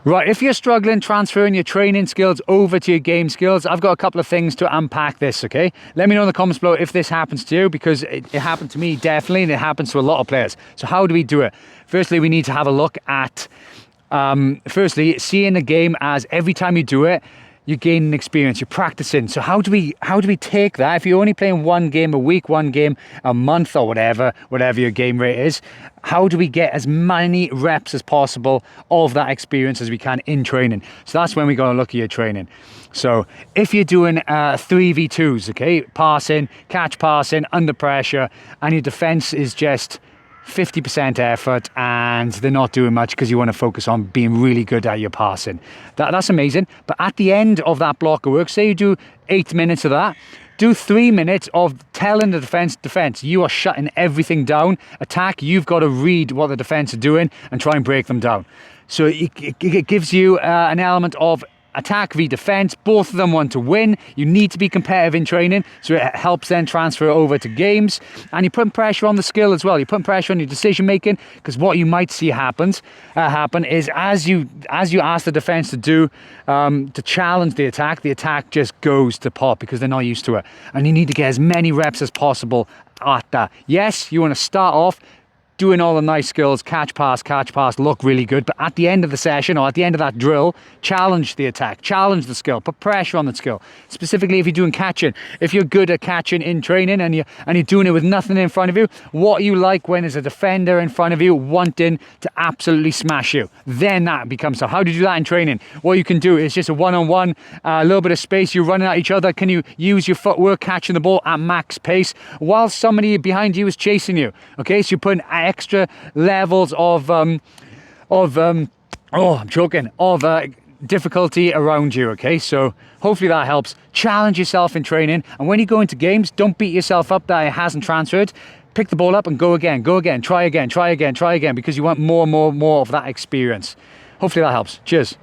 Right, if you're struggling transferring your training skills over to your game skills, I've got a couple of things to unpack this, okay? Let me know in the comments below if this happens to you, because it happened to me definitely, and it happens to a lot of players. So how do we do it? Firstly, we need to have a look at, firstly, seeing the game as every time you do it, you're gaining experience, you're practicing. So how do we take that? If you're only playing one game a week, one game a month, or whatever your game rate is, how do we get as many reps as possible of that experience as we can in training? So that's when we got to look at your training. So if you're doing 3v2s, okay, passing, catch passing, under pressure, and your defense is just 50% effort and they're not doing much because you want to focus on being really good at your passing. That's amazing. But at the end of that block of work, say you do 8 minutes of that, do 3 minutes of telling the defense, you are shutting everything down. Attack, you've got to read what the defense are doing and try and break them down. So it gives you an element of attack v defense. Both of them want to win. You need to be competitive in training, so it helps then transfer over to games. And you're putting pressure on the skill as well. You're putting pressure on your decision making, because what you might see happen is as you ask the defense to challenge the attack just goes to pot because they're not used to it. And you need to get as many reps as possible at that. Yes, you want to start off doing all the nice skills, catch pass, look really good. But at the end of the session, or at the end of that drill, challenge the attack, challenge the skill, put pressure on the skill. Specifically, if you're doing catching, if you're good at catching in training and you're doing it with nothing in front of you, what you like when there's a defender in front of you wanting to absolutely smash you, then that becomes tough. How do you do that in training? What you can do is just a one-on-one, a little bit of space, you're running at each other. Can you use your footwork, catching the ball at max pace while somebody behind you is chasing you? Okay, so you're putting extra levels of difficulty around you. Okay, so hopefully that helps. Challenge yourself in training, and when you go into games, don't beat yourself up that it hasn't transferred. Pick the ball up and go again, try again, because you want more of that experience. Hopefully that helps. Cheers.